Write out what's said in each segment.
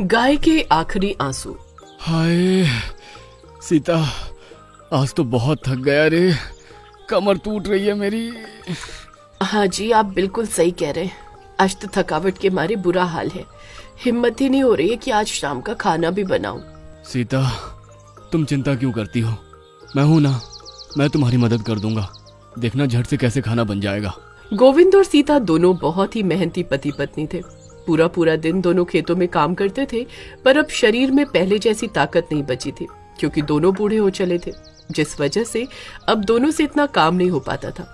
गाय के आखिरी आंसू। हाय सीता, आज तो बहुत थक गया रे, कमर टूट रही है मेरी। हाँ जी, आप बिल्कुल सही कह रहे हैं। आज तो थकावट के मारे बुरा हाल है, हिम्मत ही नहीं हो रही है कि आज शाम का खाना भी बनाऊं। सीता, तुम चिंता क्यों करती हो? मैं हूं ना, मैं तुम्हारी मदद कर दूंगा। देखना झट से कैसे खाना बन जाएगा। गोविंद और सीता दोनों बहुत ही मेहनती पति पत्नी थे। पूरा पूरा दिन दोनों खेतों में काम करते थे, पर अब शरीर में पहले जैसी ताकत नहीं बची थी, क्योंकि दोनों बूढ़े हो चले थे, जिस वजह से अब दोनों से इतना काम नहीं हो पाता था।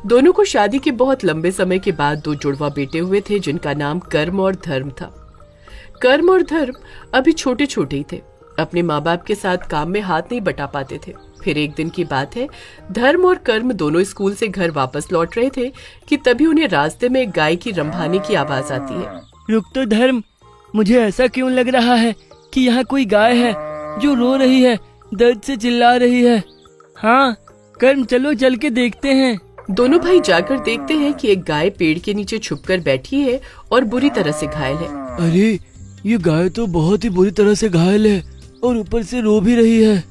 दोनों को शादी के बहुत लंबे समय के बाद 2 जुड़वा बेटे हुए थे, जिनका नाम कर्म और धर्म था। कर्म और धर्म अभी छोटे छोटे ही थे, अपने माँ बाप के साथ काम में हाथ नहीं बटा पाते थे। फिर एक दिन की बात है, धर्म और कर्म दोनों स्कूल से घर वापस लौट रहे थे कि तभी उन्हें रास्ते में एक गाय की रंभाने की आवाज आती है। रुक तो धर्म, मुझे ऐसा क्यों लग रहा है कि यहाँ कोई गाय है जो रो रही है, दर्द से चिल्ला रही है। हाँ कर्म, चलो चल के देखते हैं। दोनों भाई जाकर देखते हैं कि एक गाय पेड़ के नीचे छुपकर बैठी है और बुरी तरह से घायल है। अरे ये गाय तो बहुत ही बुरी तरह से घायल है और ऊपर से रो भी रही है।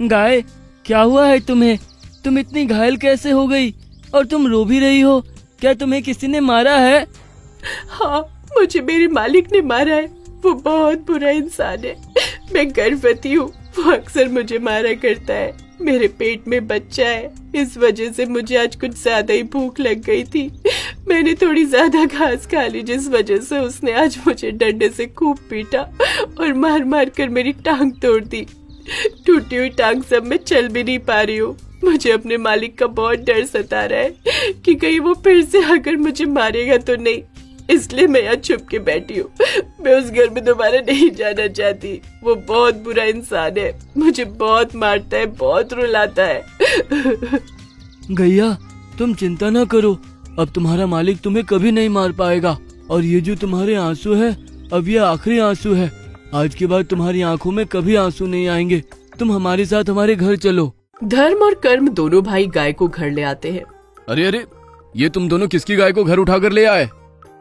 गाय, क्या हुआ है तुम्हें? तुम इतनी घायल कैसे हो गई और तुम रो भी रही हो? क्या तुम्हें किसी ने मारा है? हाँ, मुझे मेरे मालिक ने मारा है। वो बहुत बुरा इंसान है। मैं गर्भवती हूँ, वो अक्सर मुझे मारा करता है। मेरे पेट में बच्चा है, इस वजह से मुझे आज कुछ ज्यादा ही भूख लग गई थी। मैंने थोड़ी ज्यादा घास खा ली, जिस वजह से उसने आज मुझे डंडे से खूब पीटा और मार मार कर मेरी टांग तोड़ दी। टूटी हुई टांग सब मैं चल भी नहीं पा रही हूँ। मुझे अपने मालिक का बहुत डर सता रहा है कि कहीं वो फिर से आकर मुझे मारेगा तो नहीं, इसलिए मैं यहाँ छुप के बैठी हूँ। मैं उस घर में दोबारा नहीं जाना चाहती। वो बहुत बुरा इंसान है, मुझे बहुत मारता है, बहुत रुलाता है। गैया, तुम चिंता ना करो, अब तुम्हारा मालिक तुम्हें कभी नहीं मार पाएगा। और ये जो तुम्हारे आंसू है, अब ये आखिरी आंसू है। आज के बाद तुम्हारी आंखों में कभी आंसू नहीं आएंगे। तुम हमारे साथ हमारे घर चलो। धर्म और कर्म दोनों भाई गाय को घर ले आते हैं। अरे अरे, ये तुम दोनों किसकी गाय को घर उठाकर ले आए?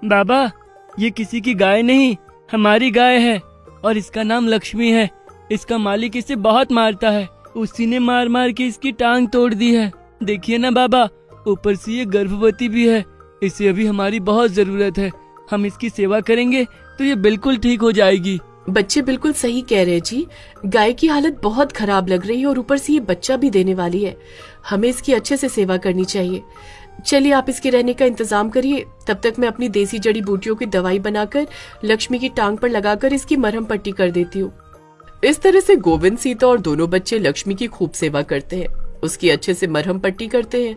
बाबा, ये किसी की गाय नहीं, हमारी गाय है और इसका नाम लक्ष्मी है। इसका मालिक इसे बहुत मारता है, उसी ने मार मार के इसकी टांग तोड़ दी है। देखिए ना बाबा, ऊपर से ये गर्भवती भी है। इसे अभी हमारी बहुत जरूरत है। हम इसकी सेवा करेंगे तो ये बिल्कुल ठीक हो जाएगी। बच्चे बिल्कुल सही कह रहे हैं जी। गाय की हालत बहुत खराब लग रही है और ऊपर से ये बच्चा भी देने वाली है। हमें इसकी अच्छे से सेवा करनी चाहिए। चलिए, आप इसके रहने का इंतजाम करिए, तब तक मैं अपनी देसी जड़ी बूटियों की दवाई बनाकर लक्ष्मी की टांग पर लगाकर इसकी मरहम पट्टी कर देती हूँ। इस तरह से गोविंद, सीता और दोनों बच्चे लक्ष्मी की खूब सेवा करते हैं, उसकी अच्छे से मरहम पट्टी करते हैं,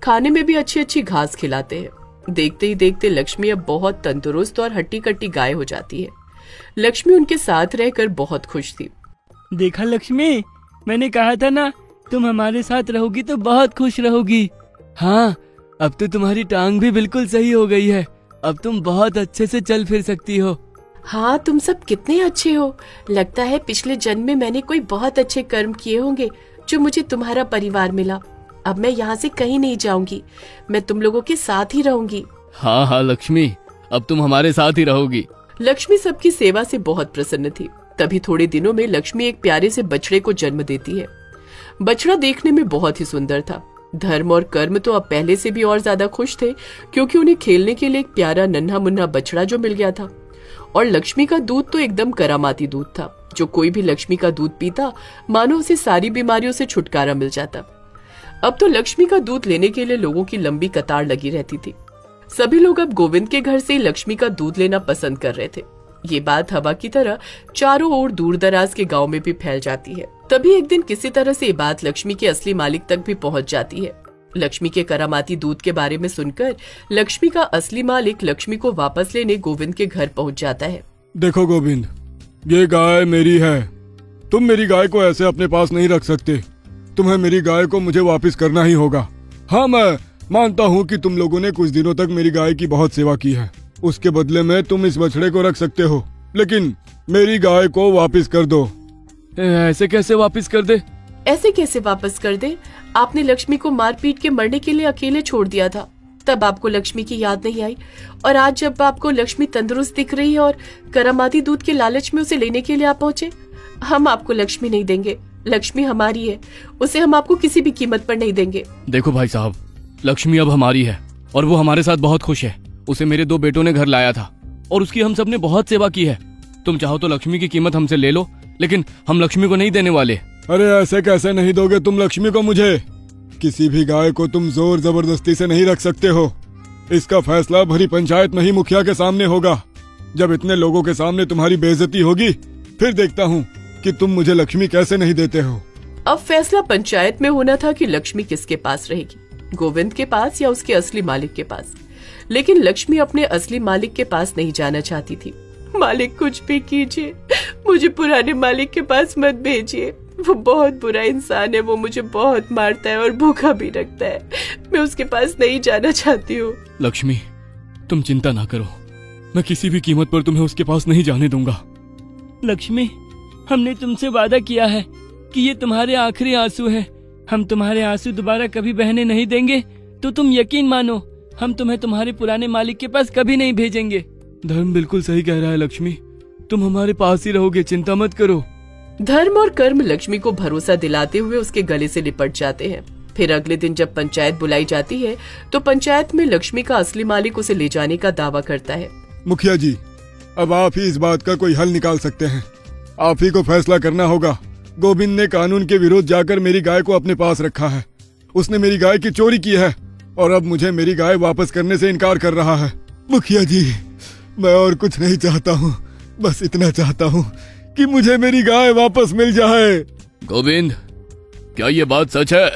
खाने में भी अच्छी अच्छी घास खिलाते हैं। देखते ही देखते लक्ष्मी अब बहुत तंदुरुस्त और हट्टी कट्टी गाय हो जाती है। लक्ष्मी उनके साथ रहकर बहुत खुश थी। देखा लक्ष्मी, मैंने कहा था ना, तुम हमारे साथ रहोगी तो बहुत खुश रहोगी। हाँ, अब तो तुम्हारी टांग भी बिल्कुल सही हो गई है। अब तुम बहुत अच्छे से चल फिर सकती हो। हाँ, तुम सब कितने अच्छे हो। लगता है पिछले जन्म में मैंने कोई बहुत अच्छे कर्म किए होंगे जो मुझे तुम्हारा परिवार मिला। अब मैं यहाँ से कहीं नहीं जाऊंगी, मैं तुम लोगों के साथ ही रहूंगी। हाँ हाँ लक्ष्मी, अब तुम हमारे साथ ही रहोगी। लक्ष्मी सबकी सेवा से बहुत प्रसन्न थी। तभी थोड़े दिनों में लक्ष्मी एक प्यारे से बछड़े को जन्म देती है। बछड़ा देखने में बहुत ही सुंदर था। धर्म और कर्म तो अब पहले से भी और ज्यादा खुश थे, क्योंकि उन्हें खेलने के लिए एक प्यारा नन्हा मुन्ना बछड़ा जो मिल गया था। और लक्ष्मी का दूध तो एकदम करामाती दूध था। जो कोई भी लक्ष्मी का दूध पीता, मानो उसे सारी बीमारियों से छुटकारा मिल जाता। अब तो लक्ष्मी का दूध लेने के लिए लोगों की लंबी कतार लगी रहती थी। सभी लोग अब गोविंद के घर से लक्ष्मी का दूध लेना पसंद कर रहे थे। ये बात हवा की तरह चारों ओर दूर दराज के गांव में भी फैल जाती है। तभी एक दिन किसी तरह से ये बात लक्ष्मी के असली मालिक तक भी पहुंच जाती है। लक्ष्मी के करामाती दूध के बारे में सुनकर लक्ष्मी का असली मालिक लक्ष्मी को वापस लेने गोविंद के घर पहुंच जाता है। देखो गोविंद, ये गाय मेरी है। तुम मेरी गाय को ऐसे अपने पास नहीं रख सकते। तुम्हें मेरी गाय को मुझे वापस करना ही होगा। हाँ, मैं मानता हूँ कि तुम लोगों ने कुछ दिनों तक मेरी गाय की बहुत सेवा की है। उसके बदले में तुम इस बछड़े को रख सकते हो, लेकिन मेरी गाय को वापस कर दो। ऐसे कैसे वापस कर दे? ऐसे कैसे वापस कर दे? आपने लक्ष्मी को मार पीट के मरने के लिए अकेले छोड़ दिया था, तब आपको लक्ष्मी की याद नहीं आई, और आज जब आपको लक्ष्मी तंदुरुस्त दिख रही है और करामाती दूध के लालच में उसे लेने के लिए आप पहुंचे। हम आपको लक्ष्मी नहीं देंगे, लक्ष्मी हमारी है, उसे हम आपको किसी भी कीमत पर नहीं देंगे। देखो भाई साहब, लक्ष्मी अब हमारी है और वो हमारे साथ बहुत खुश है। उसे मेरे 2 बेटों ने घर लाया था और उसकी हम सब ने बहुत सेवा की है। तुम चाहो तो लक्ष्मी की कीमत हमसे ले लो, लेकिन हम लक्ष्मी को नहीं देने वाले। अरे ऐसे कैसे नहीं दोगे तुम लक्ष्मी को मुझे? किसी भी गाय को तुम जोर जबरदस्ती से नहीं रख सकते हो। इसका फैसला भरी पंचायत में ही मुखिया के सामने होगा। जब इतने लोगों के सामने तुम्हारी बेइज्जती होगी, फिर देखता हूँ कि तुम मुझे लक्ष्मी कैसे नहीं देते हो। अब फैसला पंचायत में होना था कि लक्ष्मी किसके पास रहेगी, गोविंद के पास या उसके असली मालिक के पास। लेकिन लक्ष्मी अपने असली मालिक के पास नहीं जाना चाहती थी। मालिक कुछ भी कीजिए, मुझे पुराने मालिक के पास मत भेजिए। वो बहुत बुरा इंसान है, वो मुझे बहुत मारता है और भूखा भी रखता है। मैं उसके पास नहीं जाना चाहती हूँ। लक्ष्मी, तुम चिंता ना करो, मैं किसी भी कीमत पर तुम्हें उसके पास नहीं जाने दूंगा। लक्ष्मी, हमने तुमसे वादा किया है कि ये तुम्हारे आखिरी आंसू है। हम तुम्हारे आंसू दोबारा कभी बहने नहीं देंगे, तो तुम यकीन मानो हम तुम्हें तुम्हारे पुराने मालिक के पास कभी नहीं भेजेंगे। धर्म बिल्कुल सही कह रहा है लक्ष्मी, तुम हमारे पास ही रहोगे, चिंता मत करो। धर्म और कर्म लक्ष्मी को भरोसा दिलाते हुए उसके गले से लिपट जाते हैं। फिर अगले दिन जब पंचायत बुलाई जाती है तो पंचायत में लक्ष्मी का असली मालिक उसे ले जाने का दावा करता है। मुखिया जी, अब आप ही इस बात का कोई हल निकाल सकते हैं। आप ही को फैसला करना होगा। गोविंद ने कानून के विरुद्ध जाकर मेरी गाय को अपने पास रखा है। उसने मेरी गाय की चोरी की है और अब मुझे मेरी गाय वापस करने से इनकार कर रहा है। मुखिया जी, मैं और कुछ नहीं चाहता हूँ, बस इतना चाहता हूँ कि मुझे मेरी गाय वापस मिल जाए। गोविंद, क्या ये बात सच है?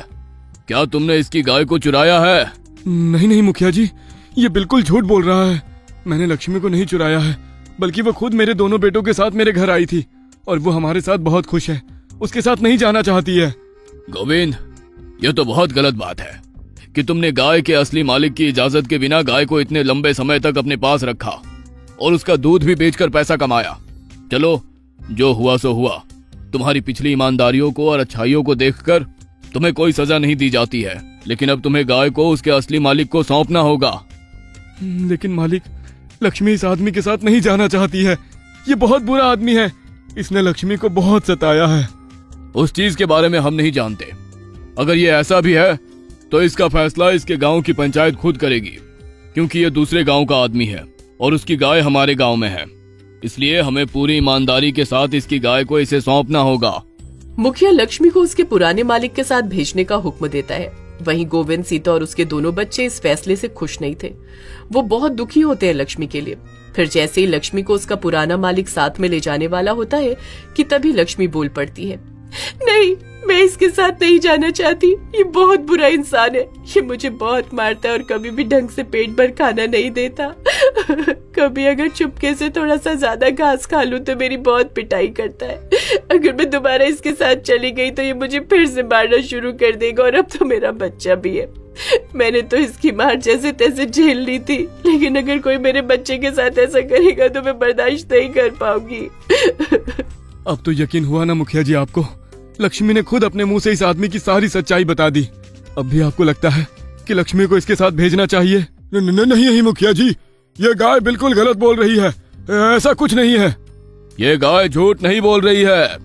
क्या तुमने इसकी गाय को चुराया है? नहीं नहीं मुखिया जी, ये बिल्कुल झूठ बोल रहा है। मैंने लक्ष्मी को नहीं चुराया है, बल्कि वो खुद मेरे दोनों बेटों के साथ मेरे घर आई थी और वो हमारे साथ बहुत खुश है, उसके साथ नहीं जाना चाहती है। गोविंद, ये तो बहुत गलत बात है कि तुमने गाय के असली मालिक की इजाजत के बिना गाय को इतने लंबे समय तक अपने पास रखा और उसका दूध भी बेचकर पैसा कमाया। चलो, जो हुआ सो हुआ। तुम्हारी पिछली ईमानदारियों को और अच्छाइयों को देखकर तुम्हें कोई सजा नहीं दी जाती है, लेकिन अब तुम्हें गाय को उसके असली मालिक को सौंपना होगा। लेकिन मालिक, लक्ष्मी इस आदमी के साथ नहीं जाना चाहती है। ये बहुत बुरा आदमी है, इसने लक्ष्मी को बहुत सताया है। उस चीज के बारे में हम नहीं जानते। अगर ये ऐसा भी है तो इसका फैसला इसके गांव की पंचायत खुद करेगी, क्योंकि ये दूसरे गांव का आदमी है और उसकी गाय हमारे गांव में है। इसलिए हमें पूरी ईमानदारी के साथ इसकी गाय को इसे सौंपना होगा। मुखिया लक्ष्मी को उसके पुराने मालिक के साथ भेजने का हुक्म देता है। वहीं गोविंद, सीता और उसके दोनों बच्चे इस फैसले से खुश नहीं थे। वो बहुत दुखी होते हैं लक्ष्मी के लिए। फिर जैसे ही लक्ष्मी को उसका पुराना मालिक साथ में ले जाने वाला होता है कि तभी लक्ष्मी बोल पड़ती है, नहीं, मैं इसके साथ नहीं जाना चाहती। ये बहुत बुरा इंसान है, ये मुझे बहुत मारता है और कभी भी ढंग से पेट भर खाना नहीं देता। कभी अगर चुपके से थोड़ा सा ज्यादा घास खा लूं तो मेरी बहुत पिटाई करता है। अगर मैं दोबारा इसके साथ चली गई तो ये मुझे फिर से मारना शुरू कर देगा और अब तो मेरा बच्चा भी है। मैंने तो इसकी मार जैसे तैसे झेल ली थी, लेकिन अगर कोई मेरे बच्चे के साथ ऐसा करेगा तो मैं बर्दाश्त नहीं कर पाऊंगी। अब तो यकीन हुआ ना मुखिया जी आपको? लक्ष्मी ने खुद अपने मुंह से इस आदमी की सारी सच्चाई बता दी। अब भी आपको लगता है कि लक्ष्मी को इसके साथ भेजना चाहिए? नहीं मुखिया जी, ये गाय बिल्कुल गलत बोल रही है। ऐसा कुछ नहीं है। ये गाय झूठ नहीं बोल रही है,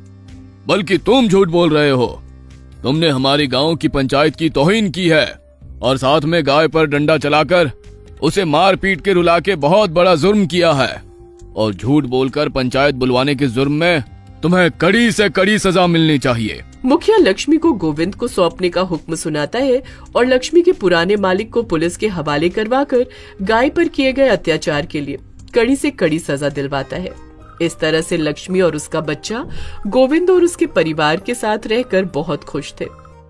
बल्कि तुम झूठ बोल रहे हो। तुमने हमारी गांव की पंचायत की तौहीन की है और साथ में गाय पर डंडा चलाकर उसे मार पीट के रुला के बहुत बड़ा जुर्म किया है। और झूठ बोलकर पंचायत बुलवाने के जुर्म में तुम्हें कड़ी से कड़ी सजा मिलनी चाहिए। मुखिया लक्ष्मी को गोविंद को सौंपने का हुक्म सुनाता है और लक्ष्मी के पुराने मालिक को पुलिस के हवाले करवाकर गाय पर किए गए अत्याचार के लिए कड़ी से कड़ी सजा दिलवाता है। इस तरह से लक्ष्मी और उसका बच्चा गोविंद और उसके परिवार के साथ रहकर बहुत खुश थे।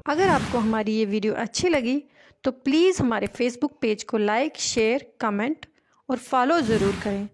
अगर आपको हमारी ये वीडियो अच्छी लगी तो प्लीज़ हमारे फेसबुक पेज को लाइक, शेयर, कमेंट और फॉलो ज़रूर करें।